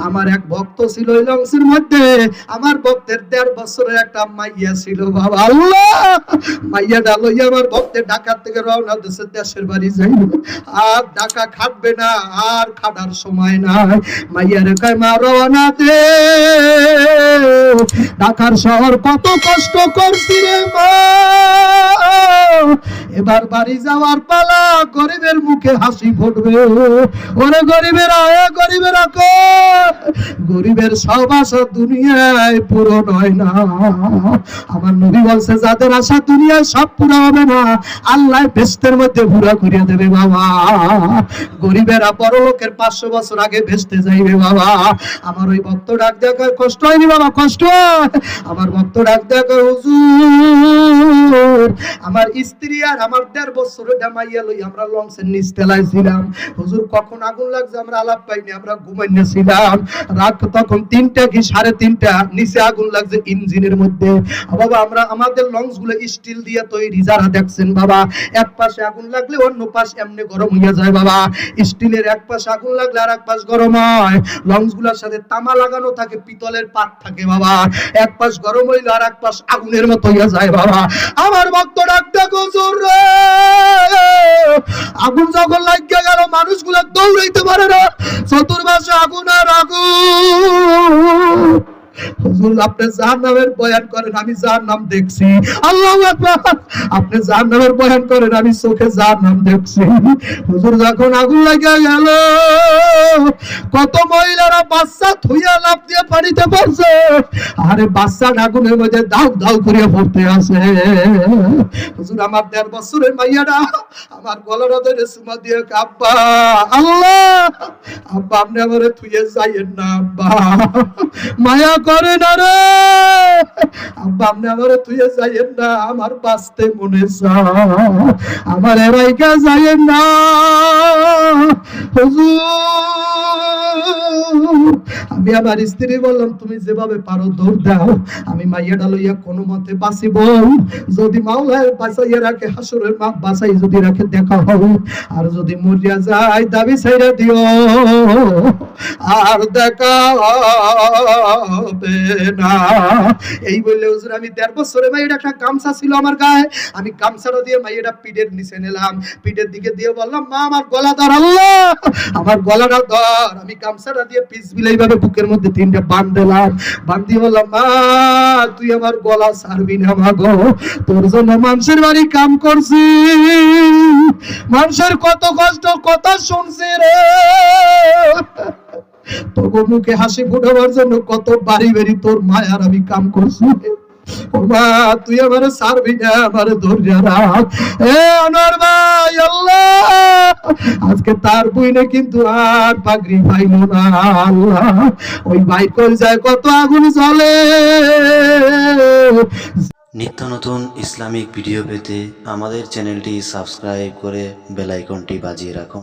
আমার এক ভক্ত ছিল ওই লঞ্চের মধ্যে, আমার ভক্তের 1.5 বছরের একটা মাইয়া ছিল বাবা। আল্লাহ, মাইয়াটা লইয়া আমার ভক্তের ঢাকা থেকে রওনা দিয়েছে দেশের বাড়ি যাইব। আর ঢাকা খাটবে না, আর খাটার সময় নাই। মাইয়ারে কয় মা রওনা দে, ঢাকার শহর কত কষ্ট করছি রে মা, এবার বাড়ি যাওয়ার পালা, গরিবের মুখে হাসি ফুটবে। ওরে গরিবেরা, গরিবেরা গরিবের সব আশা দুনিয়ায় পূরণ হয় না। আমার নবী বলছে যাদের আশা দুনিয়ায় সব পুরো হবে না, আল্লাহ বেহেশতের মধ্যে পুরা করিয়া দেবে বাবা। গরিবেরা পরলোকের 500 বছর আগে বেহেশতে যাইবে বাবা। আমার ওই ভক্ত ডাক দেখা কষ্ট হয়নি বাবা, কষ্ট। আমার ভক্ত ডাক দেখা হুজুর, আমার স্ত্রী আর আমার 1.5 বছরের জামাইয়া লই আমরা লঞ্চের নিচ তলায় ছিলাম। হুজুর কখন আগুন লাগছে আমরা আলাপ পাইনি, আমরা ঘুমাইতেছিলাম। রাত তখন 3টা কি 3:30, নিচে আগুন লাগছে ইঞ্জিনের মধ্যে। বাবা আমরা আমাদের লঞ্চ গুলো স্টিল দিয়ে তৈরি, যারা দেখছেন বাবা, এক পাশে আগুন লাগলে অন্য পাশ এমনি গরম হয়ে যায় বাবা। স্টিলের এক পাশে আগুন লাগলে আর এক পাশ গরম হয়। লঞ্চ গুলোর সাথে তামা লাগানো থাকে, পিতলের পাত থাকে বাবা। এক পাশ গরম হইলে আর এক পাশ আগুনের মতো হয়ে যায় বাবা। আমার ভক্ত ডাক দেখো জোর, আগুন যখন লাগিয়ে গেল মানুষগুলো দৌড়াইতে পারে না, চতুর্পাশে আগুন আর আগুন। হুজুর আপনি জাহান্নামের বয়ান করেন, আমি জাহান্নাম দেখছি। আল্লাহু আকবার। আপনি জাহান্নামের বয়ান করেন, আমি চোখে জাহান্নাম দেখছি। হুজুর যখন আগুন লাগিয়ে গেল, কত মহিলারা বাচ্চা থুইয়া লাফ দিয়ে পানিতে পড়ছে, আরে বাচ্চা আগুনের মধ্যে দাউ দাউ করে পড়তে আছে। হুজুর আমার 1.5 বছরের মাইয়াটা আমার গলার ধরে চুমা দিয়ে আব্বা, আল্লাহ আব্বা আপনি আমারে থুইয়ে যাইয়েন না আব্বা, মায়া করে না রে আব্বা, আপনি আমারে থুইয়ে যাইয়েন না, আমার বাঁচতে মনে চায়, আমার এরাইকা যাইয়েন না হুজুর। আমি আমার স্ত্রী বললাম তুমি যেভাবে পারো দৌড় দাও, আমি মাইয়াটা লইয়া কোনো মতে বাঁচিব। যদি মাওলায় বাঁচাইয়া রাখে, হাসরের মা বাঁচাই যদি রাখে দেখা হবে, আর যদি মরিয়া যায় দাবি ছাইরা দিও, আর দেখা হবে না। এই বললে হুজুর আমি 1.5 বছরে মাইয়াটা একটা গামছা ছিল আমার গায়ে, আমি গামছাটা দিয়ে মাইয়াটা পিঠের নিচে নিলাম, পিঠের দিকে দিয়ে বললাম মা আমার গলা ধর, আল্লাহ আমার গলাটা ধর। আমি গামছাটা দিয়ে পিছ বিলাইভাবে বুকের মধ্যে 3টা বাঁধ দিলাম, বাঁধ দিয়ে বললাম মা তুই আমার গলা ছাড়বি না মা গো, তোর জন্য মানুষের বাড়ি কাম করছি, মানুষের কত কষ্ট কথা শুনছি রে, তবু মুখে হাসি ফোটাবার জন্য কত বাড়ি বাড়ি তোর মায়ার আমি কাম করছি। ও মা তুই আমার ছাড়বি না, আমার ধৈর্য রাখ। এ আনোয়ার ভাই, আল্লাহ আজকে তার বইনে কিন্তু আর পাগড়ি পাইল না। আল্লাহ ওই ভাই কল যায় কত আগুন জ্বলে। নিত্য নতুন ইসলামিক ভিডিও পেতে আমাদের চ্যানেলটি সাবস্ক্রাইব করে বেল আইকনটি বাজিয়ে রাখুন।